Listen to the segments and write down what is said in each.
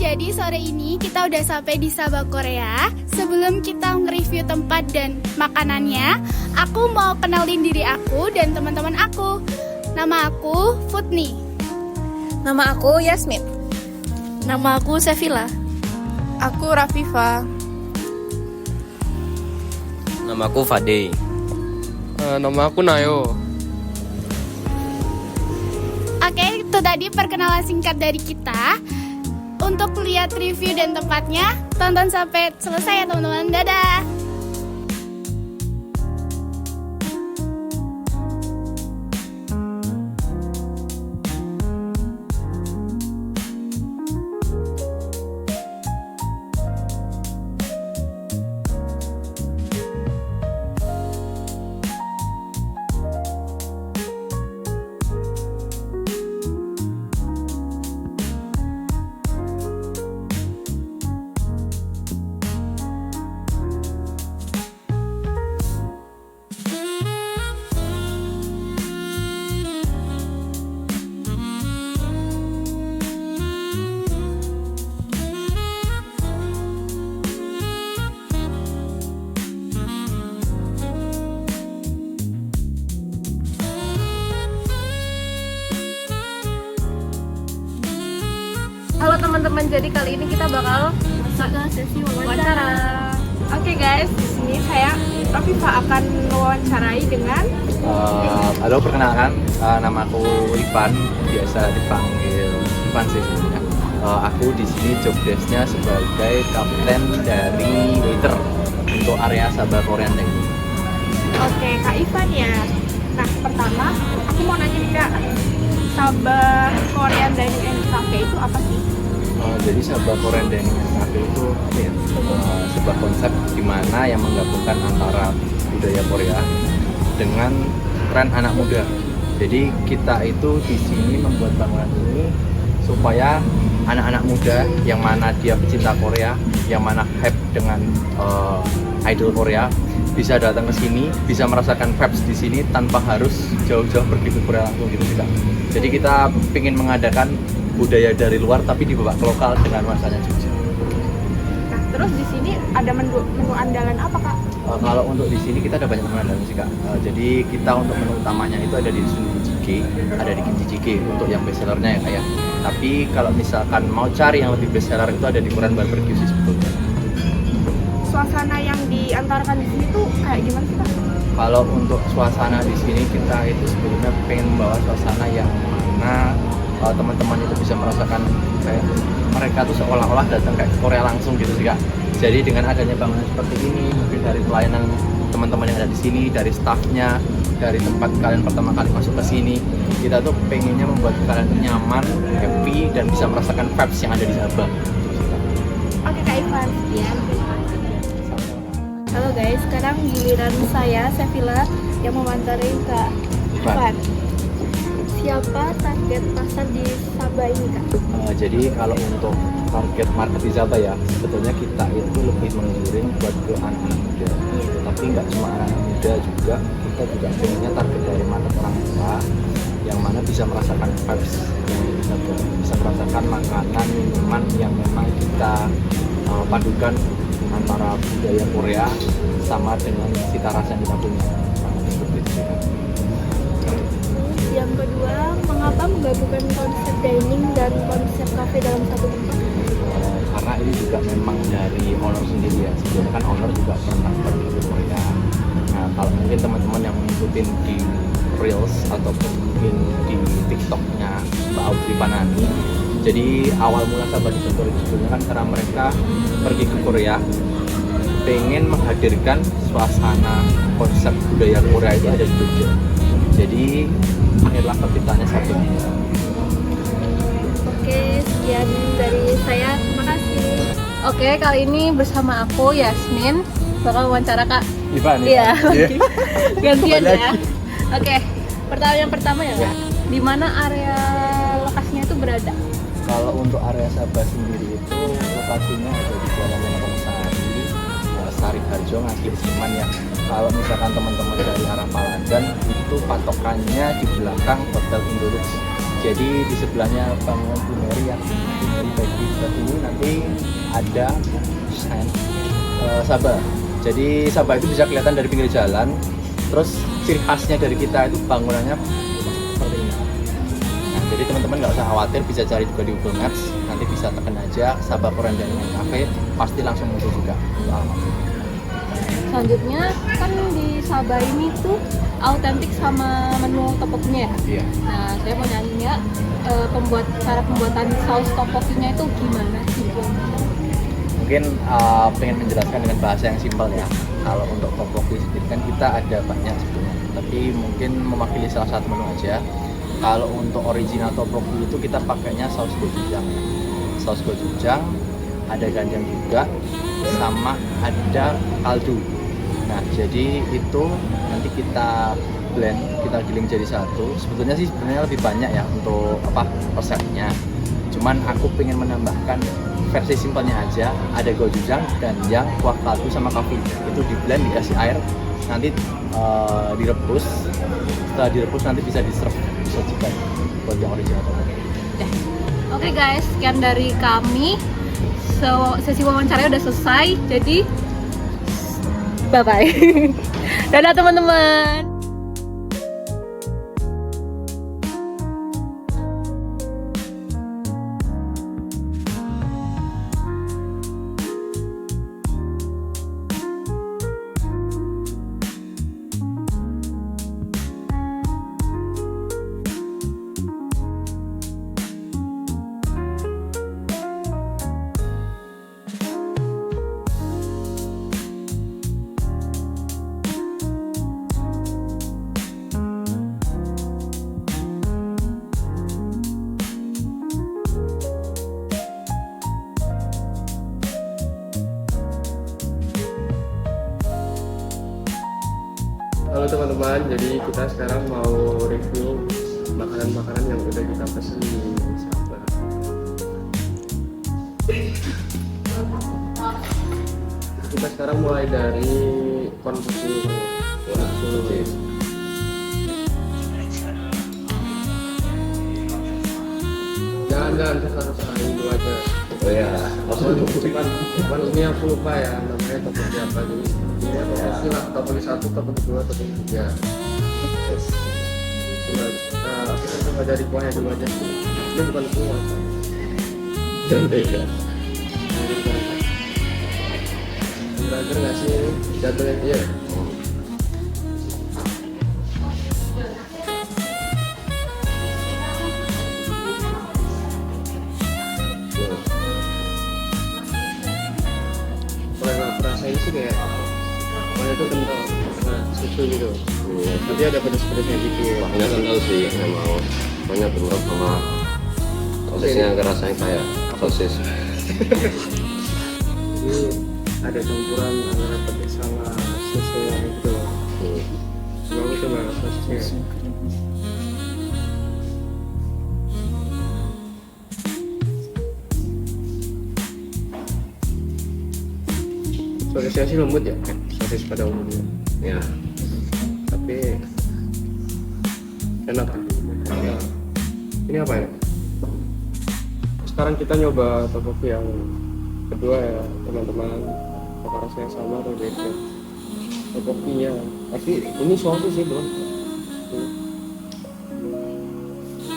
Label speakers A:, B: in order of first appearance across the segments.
A: Jadi sore ini kita udah sampai di Sabah Korea. Sebelum kita nge-review tempat dan makanannya, aku mau kenalin diri aku dan teman-teman aku. Nama aku Futni.
B: Nama aku Yasmin.
C: Nama aku Sevilla.
B: Aku Rafifa.
D: Nama aku Fade.
E: Nama aku Nayo.
A: Oke, itu tadi perkenalan singkat dari kita. Untuk lihat review dan tempatnya, tonton sampai selesai ya teman-teman. Dadah!
B: Halo teman-teman, jadi kali ini kita bakal
C: Masuk ke sesi
B: wawancara. Oke guys, di sini saya Rafifa akan mewawancarai dengan
D: Halo, perkenalkan, nama aku Ivan, biasa dipanggil Ivan sih sebenarnya. Aku di sini job desk-nya sebagai kapten dari waiter untuk area Sabah Korean Dining.
B: Oke, Kak Ivan ya. Nah, pertama aku mau nanya nih Kak, Sabah Korean Dining and Cafe itu apa sih?
D: Jadi Sabah Korean Dining Cafe itu apa ya? Sebuah konsep di mana yang menggabungkan antara budaya Korea dengan tren anak muda. Jadi kita itu di sini membuat bangunan ini supaya anak-anak muda yang mana dia pecinta Korea, yang mana hype dengan idol Korea, bisa datang ke sini, bisa merasakan vibes di sini tanpa harus jauh-jauh pergi ke Korea langsung gitu sih Kak. Jadi kita ingin mengadakan budaya dari luar tapi dibawa ke lokal dengan nuansanya Jogja.
B: Nah, terus di sini ada menu andalan apa Kak?
D: Kalau untuk di sini kita ada banyak menu andalan sih Kak. Jadi kita untuk menu utamanya itu ada di Sundu Jjigae, ada di Kimchi Jjigae untuk yang best sellernya ya Kak ya. Tapi kalau misalkan mau cari yang lebih best seller itu ada di Korean Barbecue sih sebetulnya.
B: Suasana yang diantarkan di sini tuh kayak gimana sih Kak?
D: Kalau untuk suasana di sini kita itu sebenarnya pengen membawa suasana yang mana teman-teman itu bisa merasakan kayak mereka tuh seolah-olah datang kayak ke Korea langsung gitu sih Kak. Jadi dengan adanya bangunan seperti ini, mungkin dari pelayanan teman-teman yang ada di sini, dari staffnya, dari tempat kalian pertama kali masuk ke sini, kita tuh pengennya membuat kalian nyaman, happy, dan bisa merasakan vibes yang ada di Sabah.
B: Oke Kak Ivan.
C: Ya. Halo guys, sekarang giliran saya Sevilla yang mewawancarai Kak Ivan. Siapa target pasar di Sabah ini Kak?
D: Jadi kalau untuk target market di Sabah ya, sebetulnya kita itu lebih menjuring buat ke anak-anak muda. Tapi nggak cuma anak-anak muda juga, kita juga pengennya target dari market orang tua yang mana bisa merasakan vibes yang bisa merasakan makanan, minuman yang memang kita padukan antara budaya Korea sama dengan cita rasa yang kita punya. Seperti itu sih, Kak.
C: Yang kedua, mengapa menggabungkan konsep dining dan konsep cafe dalam satu tempat?
D: Karena ini juga memang dari owner sendiri ya. Sebelumnya kan owner juga pernah pergi ke Korea. Nah, kalau mungkin teman-teman yang mengikuti di Reels ataupun mungkin di TikToknya Mbak Audrey Panani, jadi awal mula Sabah dibentuk itu sebetulnya kan karena mereka pergi ke Korea pengen menghadirkan suasana konsep budaya Korea itu ada di Jogja. Jadi akhirlah terciptanya Sabah.
C: Oke, sekian dari saya. Terima kasih.
B: Oke, kali ini bersama aku Yasmin bakal wawancara Kak
D: Ivan
B: Iya,
D: ya.
B: gantian
D: Kembali
B: ya.
D: lagi.
B: Oke, pertanyaan yang pertama ya
D: Ya.
B: Kak. Di mana area lokasinya itu berada?
D: Kalau untuk area Sabah sendiri itu lokasinya ada di Jalan Wonosari, Sari Harjo, Ngagil Siman ya. Kalau misalkan teman-teman dari arah Palangan itu patokannya di belakang Hotel Indolux. Jadi di sebelahnya bangunan Bu Mary yang dari Baby ini nanti ada Sabah. Jadi Sabah itu bisa kelihatan dari pinggir jalan. Terus ciri khasnya dari kita itu bangunannya seperti ini. Nah, jadi teman-teman nggak usah khawatir, bisa cari juga di Google Maps. Nanti bisa tekan aja Sabah Korean Dining Cafe, pasti langsung muncul juga alamatnya.
C: Selanjutnya kan di Sabah ini tuh autentik sama menu tteokbokkinya ya.
D: Iya.
C: Nah, saya mau nanya cara pembuatan saus tteokbokkinya itu gimana sih?
D: Mungkin pengen menjelaskan dengan bahasa yang simpel ya. Kalau untuk tteokbokki sendiri kan kita ada banyak sebetulnya, tapi mungkin mewakili salah satu menu aja. Kalau untuk original tteokbokki itu kita pakainya saus gochujang. Saus gochujang, ada ganjang juga, sama ada kaldu. Nah, jadi itu nanti kita blend, kita giling jadi satu. Sebetulnya lebih banyak ya untuk resepnya. Cuman aku pengen menambahkan versi simpelnya aja. Ada gochujang, ganjang, kuah kaldu sama kafi. Itu di blend, dikasih air, nanti direbus. Setelah direbus nanti bisa di-serve, disajikan buat yang original.
C: Oke guys, sekian dari kami. Sesi wawancaranya udah selesai. Jadi bye bye. Dadah teman-teman.
E: Halo teman-teman, jadi kita sekarang mau review makanan-makanan yang udah kita pesen di Sabah. Kita sekarang mulai dari konfus. Jangan sekarang itu aja.
D: Oh ya,
E: Cuman ini aku lupa ya namanya topik apa dulu. Ini apa? Topik 1, topik 2, topik 3. Kita coba dari kuahnya dulu aja. Ini bukan kuah.
D: beda.
E: Burger nggak sih jatuhnya dia? Kalau aku rasain sih kayak kuahnya tuh kental, nah susu gitu. Tapi ada pedes-pedesnya dikit.
F: Kuahnya kental sih, memang kuahnya bentrok sama sosisnya rasanya kayak sosis.
E: Ini ada campuran antara pedes sama susu yang itu loh. Coba aku coba sosisnya. Sosisnya sih lembut ya, sosis pada umumnya.
F: Ya,
E: Tapi enak. Ini apa ya? Sekarang kita nyoba tteokbokki yang kedua ya teman-teman. Apakah rasanya sama atau beda? Tteokbokkinya, tapi ini sosis sih bro.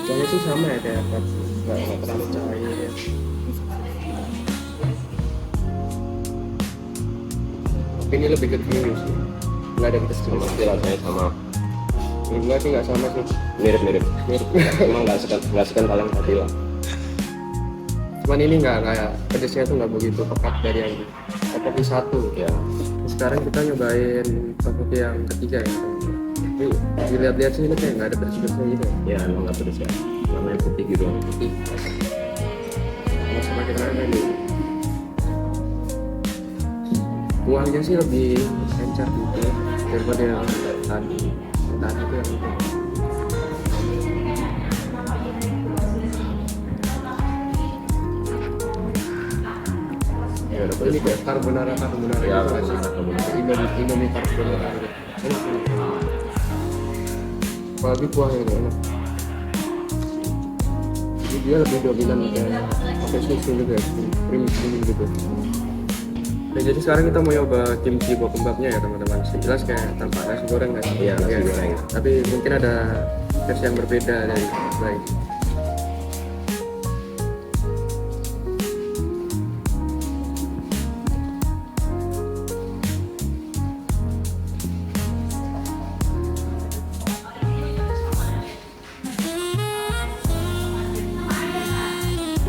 E: Kayaknya sih sama ya kayak nggak terlalu cair ya. Tapi ini lebih ke creamy sih, nggak ada pedas
F: sama
E: creamy.
F: sih rasanya sama,
E: Enggak sih, nggak sama sih.
F: mirip-mirip.
E: Mirip.
F: Emang nggak sekental yang tadi lah.
E: Cuman ini nggak kayak pedesnya tuh nggak begitu pekat dari yang tteokbokki 1.
F: Ya,
E: Sekarang kita nyobain tteokbokki yang ketiga ya. Tapi dilihat-lihat sih ini kayak nggak ada pedes-pedesnya gitu ya.
F: ya emang nggak pedes ya. Namanya putih gitu.
E: Putih. Sama kita ada nih. Kuahnya sih lebih encer gitu daripada yang tadi. Yang tadi itu yang itu.
F: Ya udah
E: Ini
F: pedes.
E: kayak carbonara
F: Ya,
E: gitu nggak sih?
F: carbonara.
E: Indomie carbonara gitu. Enak. Apalagi kuahnya itu enak. dia lebih dominan kayak pakai susu gitu ya, creamy gitu. Nah, jadi sekarang kita mau coba kimchi bokkeumbapnya ya teman-teman. Jelas kayak tanpa nasi goreng kan?
F: Iya, nasi goreng.
E: Tapi mungkin ada versi yang berbeda dari lain.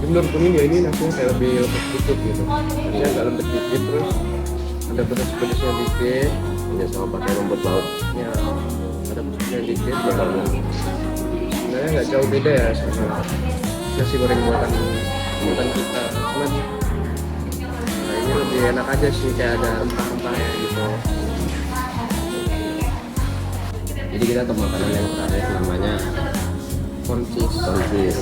E: Jadi menurut ini ya ini nasinya kayak lebih lembut dikit gitu. Nasinya agak lembut dikit, terus ada pedas-pedasnya dikit.
F: Ini sama pakai rumput laut.
E: Ya, ada pedasnya dikit. Sebenarnya nggak jauh beda ya sama nasi goreng buatan kita. Cuman nah, ini lebih enak aja sih, kayak ada rempah-rempahnya gitu.
F: Jadi kita ke makanan yang terakhir namanya
E: Koncis.
F: konsis.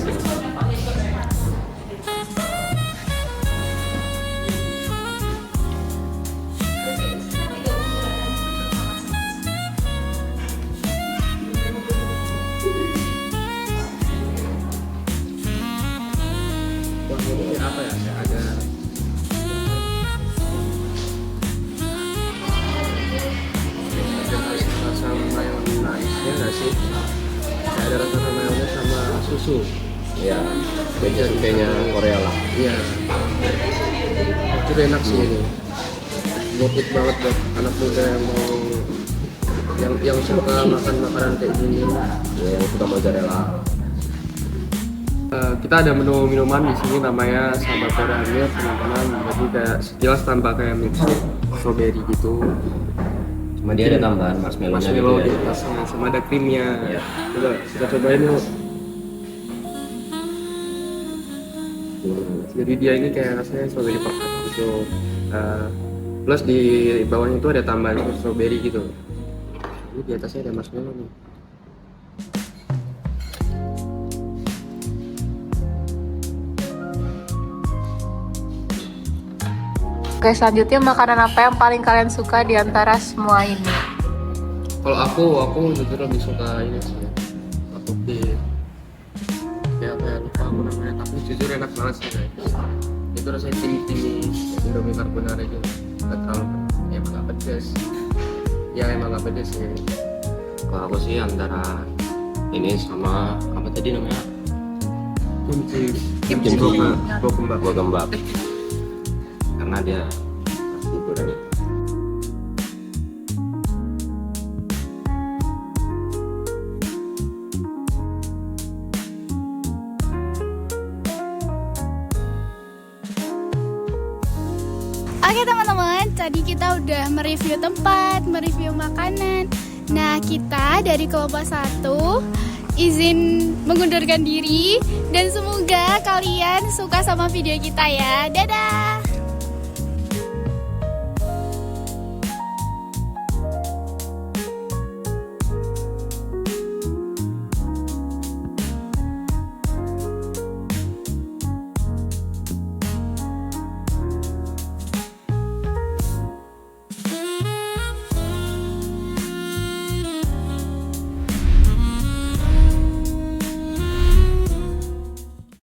E: Wah, ini apa ya? Kayak ada rasa mayones ya nggak sih? Kayak ada rasa mayones sama susu.
F: Ya, beda Korea lah.
E: Iya. Itu enak sih ini. Worth it banget buat anak muda yang mau yang suka makan makanan kayak gini.
F: Ya, yang suka mozzarella.
E: Kita ada menu minuman di sini namanya Sabah Korean Milk teman-teman. Jadi kayak sekilas tanpa kayak milkshake strawberry gitu.
F: Cuma dia ada tambahan marshmallow-nya gitu
E: Marshmallow
F: ya.
E: di atasnya sama ada krimnya.
F: Iya.
E: Coba kita cobain yuk. Jadi dia ini kayak rasanya strawberry pekat gitu. Plus di bawahnya itu ada tambahan strawberry gitu. Ini di atasnya ada marshmallow nih.
B: Oke, selanjutnya makanan apa yang paling kalian suka di antara semua ini?
E: Kalau aku jujur lebih suka ini sih. Aku kayak apa ya, lupa aku namanya, tapi jujur enak banget sih guys. Itu rasanya tinggi Indomie carbonara gitu. Gak terlalu, ya emang gak pedes. Ya emang gak pedes sih.
F: Kalau aku sih antara ini sama apa tadi namanya?
E: Kimchi bokkeumbap.
F: Bokkeumbap. Karena dia pasti goreng.
A: Oke teman-teman, tadi kita udah mereview tempat, mereview makanan. Nah, kita dari kelompok 1 izin mengundurkan diri dan semoga kalian suka sama video kita ya. Dadah.